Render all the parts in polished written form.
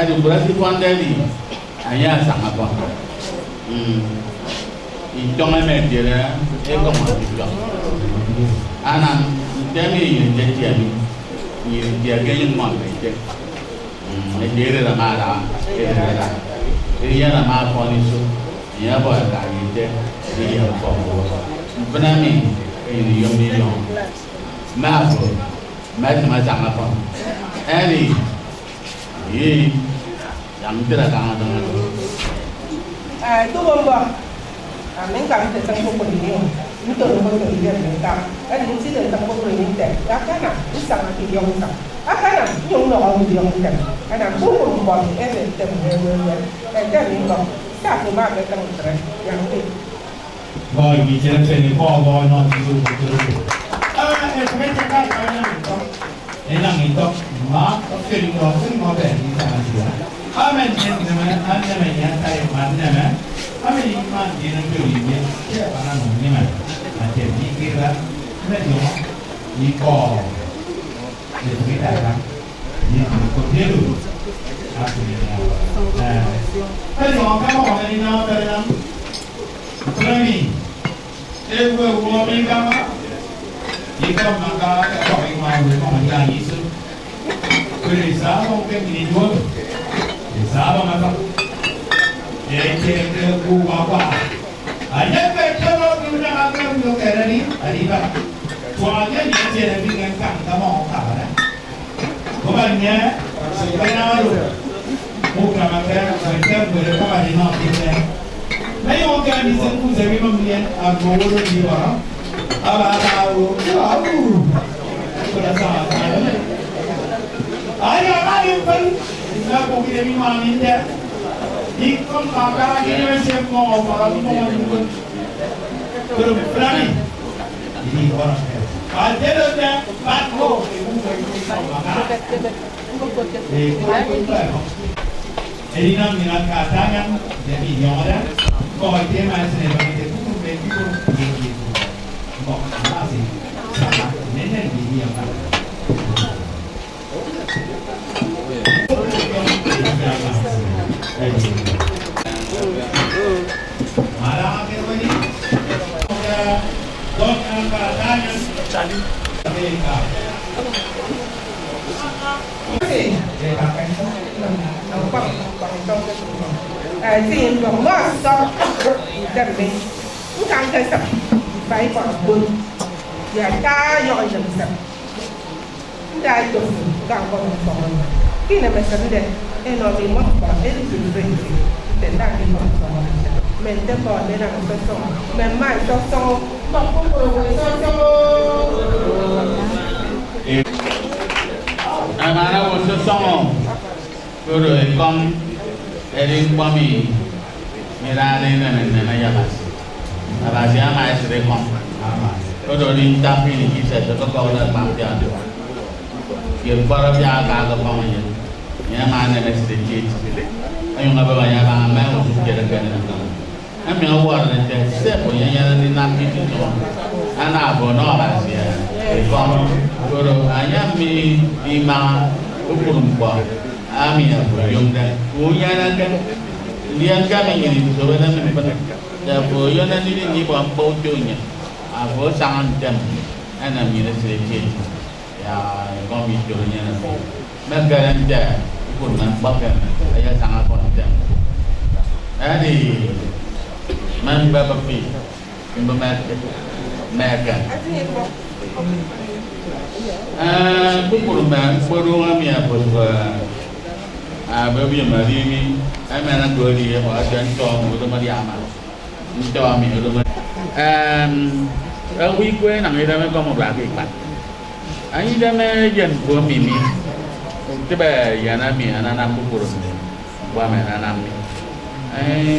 ada berarti pandai hanya sangat apa. Itong ay medyo na, kung matipang. Anak, dami yung jajami, yung ganyan mo ang medyo. Medyo na mara, kaya na maponiso, niya po ang kagite, niya po. Panami, yung milyon. Mapo, masama po. Eli, yang tidak kangen dengan. Itu bomba. Mình cảm thấy tăng phong quần nhiều, những tôi không có ý định mình cảm, cái những gì tăng phong quần nhiều đấy, cái nào những sản phẩm thì dùng sản, cái nào dùng nó thì dùng đấy, cái nào cũng không bỏ thì em tìm người, cái mình còn, sao thì mà cái tăng cái yang đi. Rồi vì thế nên thì bỏ rồi nó chỉ dùng em phải chắc cái này không, em làm gì đó, mà có chuyện đó cũng có vẻ như thế này. Mình nhận được mà anh em mình nhận thấy mà anh em kami iman di negeri ini siapa namanya jadi kira mereka iko itu kita kan ini kopiru aku ini kalau kamu orang ini nama dalam kami itu kami kamu jika maka kalau iman mengajar Yesus berisah mungkin ini dua berisah maka Jadi aku bapa, aja kalau kita nak untuk kerana ni, ada soalnya dia jadi dengan kang mau kawan. Bukannya sebenarnya malu, bukan macam macam berapa hari nak kita. Saya orang di sini pun saya membelian aku orang di bawah, aku berasa ada. Ayah kali pun, aku kita memang ini. Ikan bakar ini macam mau orang mau berani. Ini orang. Kalau dia batko, ini namanya katakan jadi orang. Kalau dia masih begitu, begitu. Kok masih sama nenek dia apa? Malah akhir ini dok angkatan cari mereka. Tiền còn mất xong đầm mình cũng càng thấy sập phải còn bự và ta dòi dần sập ta dùng càng còn còn khi nào mình sẵn đẹp em nói mình mất bỏ em dùng về để đang đi mất bỏ mình sẽ bỏ để làm cái xong mình mãi cho xong mà không được cho mana usul xong rồi con Erin Kwami Mirane na yabas abas ya mai sere kon rồi đi tapi ni kita tu kau dah mampu ada yang para biasa kau kau ni yang mana ni sedikit ayung apa banyak bang amai untuk jalan jalan tu kami awal ni siapa yang ni nak itu tu anak bono abas ya kon rồi ayam mi lima ukur buah Amin yang dah punya kan dia kami ini sebenarnya memang dah punya nanti ni buat baunya apa sangat jam anak mina sedikit ya kami jualnya nanti mereka nanti pun nampak ayah sangat konten jadi mana bapi mereka pukul kami apa Babi mari ni, saya mana Gloria, ada cong, ada Mariama, cong ni, ada. Wih kue nang ida me kamu lagi pat. Ida me jen kue mimi, tiba ya nami anak pukul ni, buat mana nami.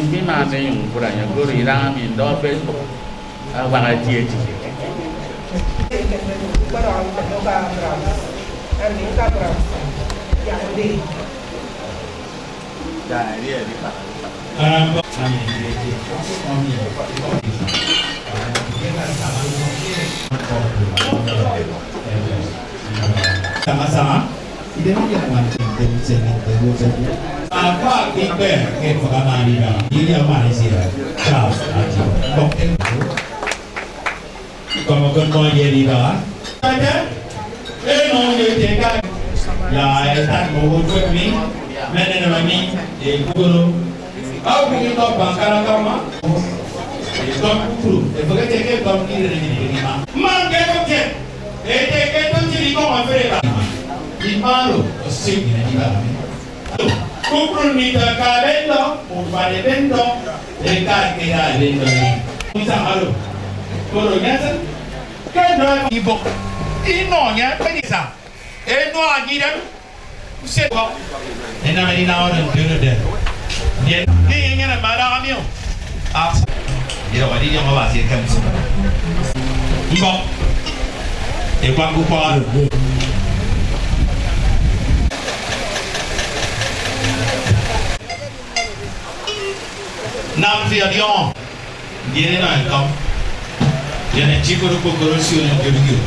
Bima ni yung kurangnya Gloria nami, doa Facebook, wangai cie. Dah dia di pak. Sama-sama. Tidak mungkin macam seni Apa kita ke perkataan ini? Ini yang Malaysia. Charles Archibong. Kamu kenal dia di bawah? Ada? Nong dia tengah. Ya, tak mau buat ni. Mana nama ni? Guru. Aku ini tak bangkara kamu. Itu guru. Bukan cakap kamu ni ni. Mang kau cakap. Cakap tu jadi kau apa? Di malu. Sing ni bawah. Kupul mita kalendo, upare bendo, dekat kira bendo ni. Bisa malu. Kalau nyata, kan ibu, inonya kan bisa. Eno lagi dah, usia kau. Enak ni orang dulu dah. Dia ni ingin marah kami. Dia wadi yang awak siapkan semua. Ibu, ekor kupal. Nam via Lyon, dia ni nak kau, dia ni cikgu siul yang jujur.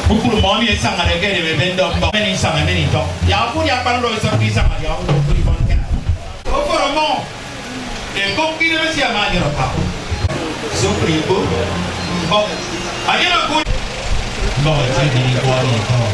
Pukul mami sang ada ke dia benda meni sang meni tu. Ya aku dia perlu sang sang dia aku beri bankan. Overall, kau kira mesti ama dia apa? Supribo, oh, ada aku. Bawa jadi ni kau ni kau.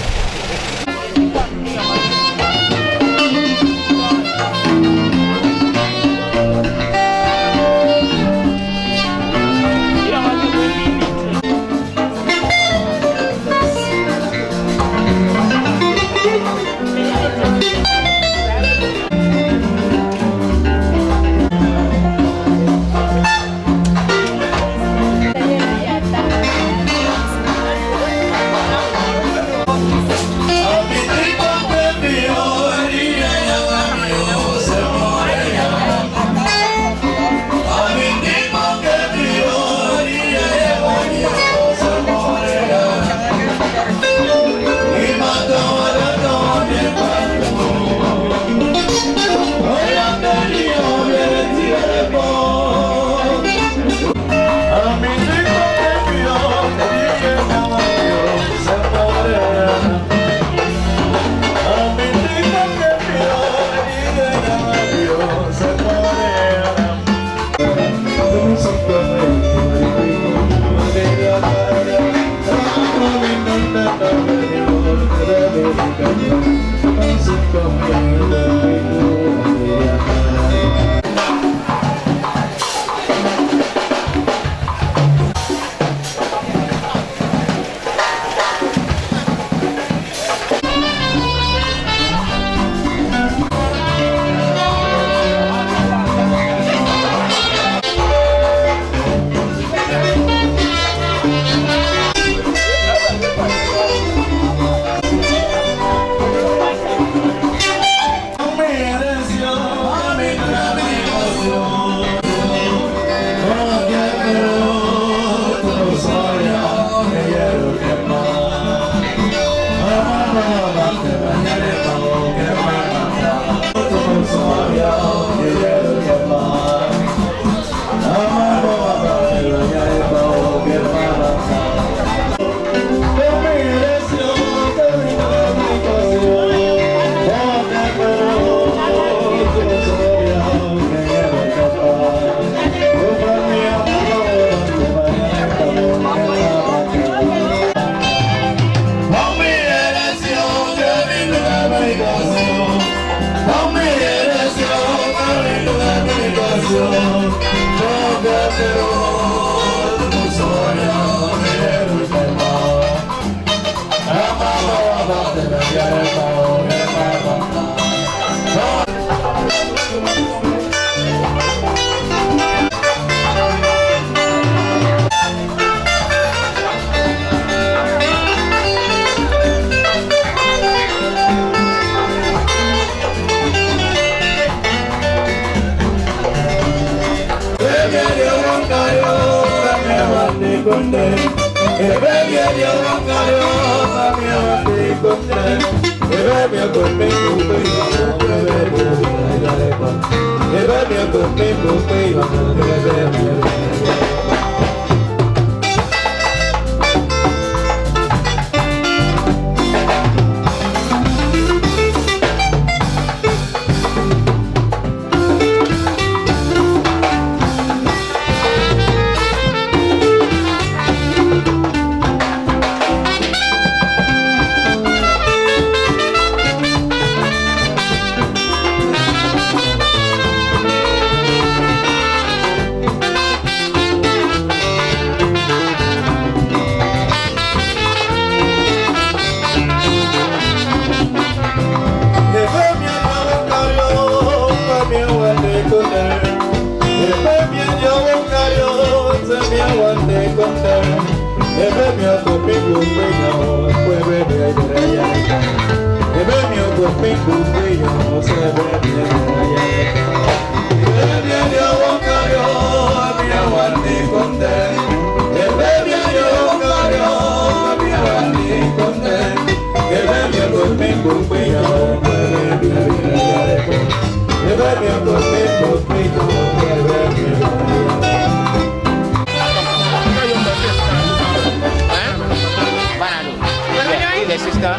The sister?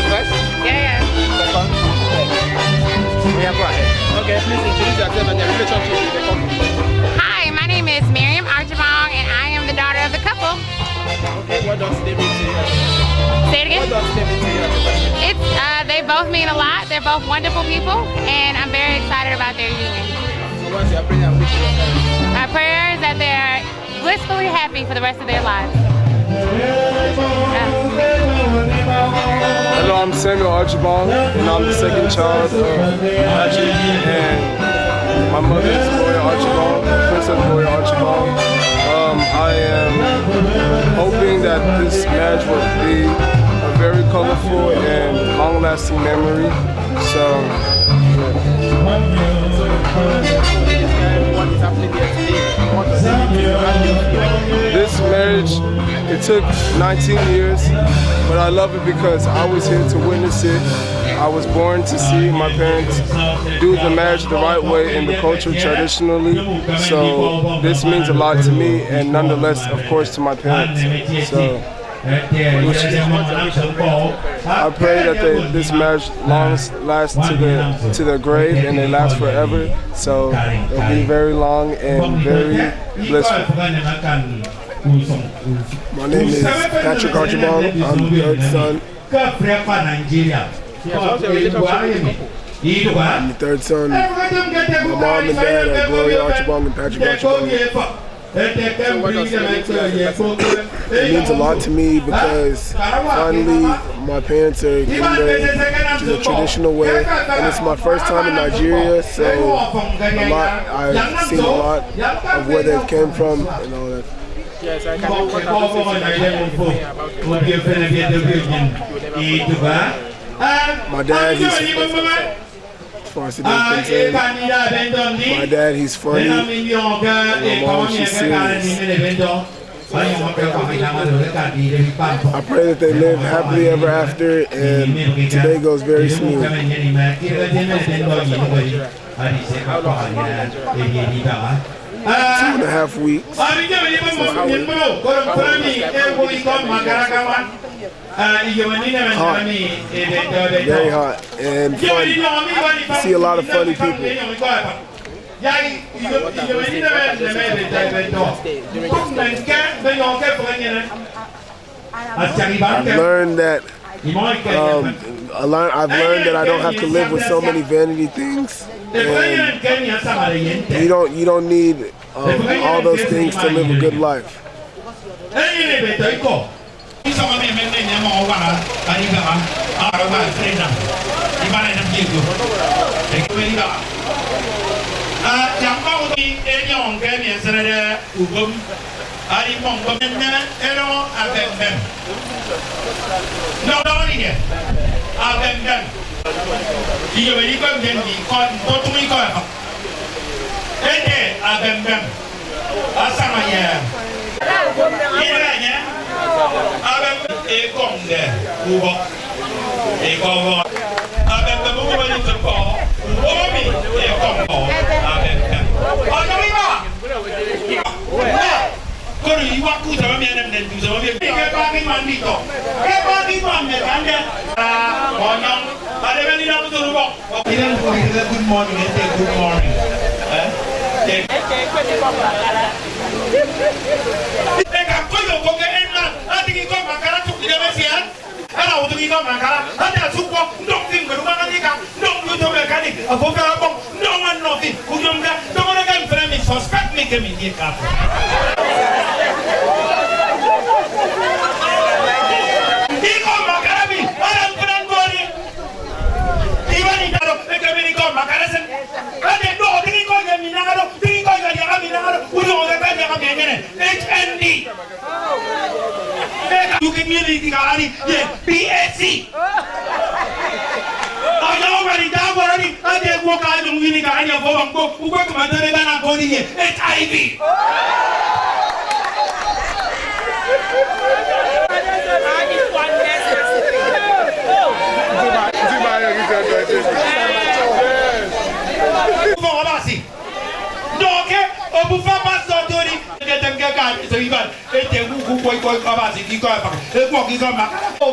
First? Yeah. Second? Yeah, go ahead. Okay, please introduce yourself and your relationship with the couple. Hi, my name is Miriam Archibong, and I am the daughter of the couple. Okay, what does they mean to you? Say it again? What does they mean to you? It's they both mean a lot. They're both wonderful people, and I'm very excited about their union. So what's your prayer and wish for your family? My prayer is that they're blissfully happy for the rest of their lives. Hello, I'm Samuel Archibong, and I'm the second child of Patrick, and my mother is Gloria Archibong, Princess Gloria Archibong. I am hoping that this marriage will be a very colorful and long-lasting memory. So, What is happening here today? What does it mean to you? How do you feel? this marriage, it took 19 years, but I love it because I was here to witness it. I was born to see my parents do the marriage the right way in the culture traditionally. So this means a lot to me, and nonetheless, of course, to my parents. So I pray that this marriage lasts to the grave, and they last forever. So it'll be very long and very blissful. My name is Patrick Archibong. I'm the third son. I'm the third son. My mom and dad are Gloria Archibong and Patrick Archibong. It means a lot to me because finally my parents are getting married to the traditional way, and it's my first time in Nigeria, so I've seen a lot of where they came from and all that. Yes, I can do what My dad, as far as concerned, my dad, he's funny, and my mom, she's serious. I pray that they live happily ever after, and today goes very smooth. 2.5 weeks. Hot. Very hot and fun. See a lot of funny people. I've learned that I don't have to live with so many vanity things. And you don't need all those things to live a good life. Good morning and say good morning. di kalani ye BSC. Ayo bari da bari ade ko ka dum ni ka anya fo bang ko ko ko ma dare bana ko ni HIV. Donc, on vous fait pas sortir.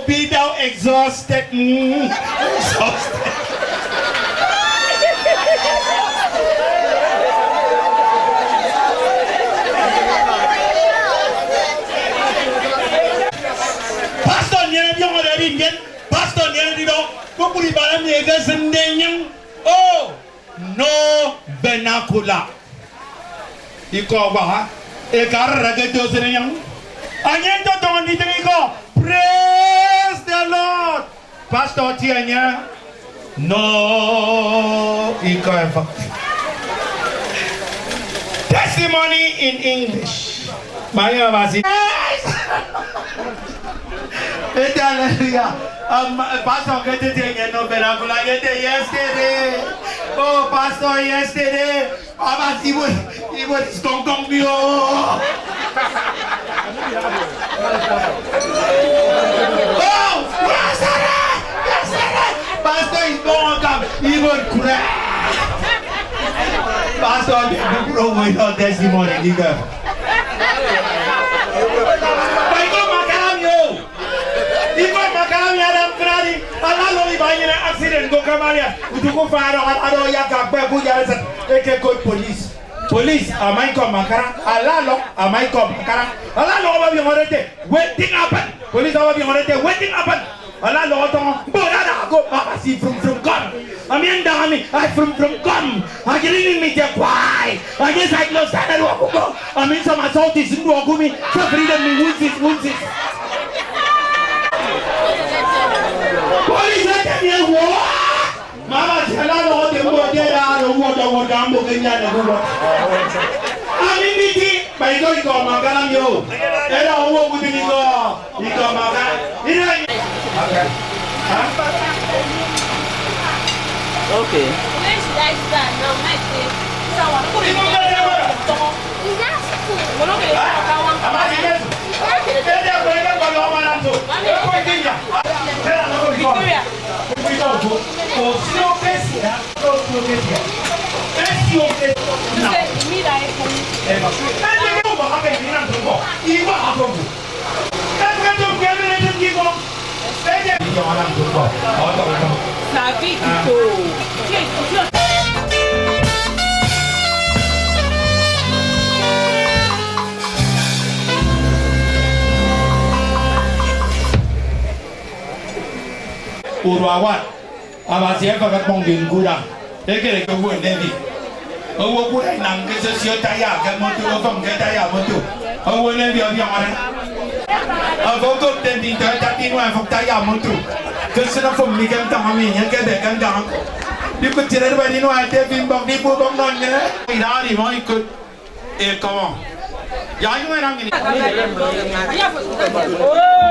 Be thou exhausted. Pastor, oh, no vernacular. Praise the Lord. Pastor Tianya. No. Testimony in English. Maya Vasi. Hallelujah. Pastor Tianya no vernacular yesterday. Oh, Pastor, yesterday, he was gong me. Oh, yesterday, Pastor is going to come. He will cry. Pastor, you bro, with your testimony, nigga. Accident go Kamaria, Utuko Faro, Ado Yaka, Babu Yarasa, take a good police. Police, a Michael Makara, Alalo, a Michael Makara, Alalo of your Horete, waiting happen. Police of your Horete, waiting happen. Alalo, Bodana, go Babasi from God. I mean, Dami, I from God. I getting me to why? I guess I lost that. I mean, some assault is in Wagumi, so freedom me wounds. Police let them hear what? Mama, tell her all the more there are what I want to get at. I mean, by going to Magalam, you. They don't walk with me. You go, Maga. Okay. Urwawat, abasiya fakat mongin kuda. Ekere ke wo nevi. Owo kuda nang ke sesio taya ke motu ofam ke taya motu. Owo nevi obi amare. Avoko tendi tati no afam taya motu. Ke sena fom mi kan tang ami nya ke de kan tang. Di ko tire ba di no ate bim bang di bu bang non ne. Ida di mo ikut comment. Ya ñu nang ni. Oh,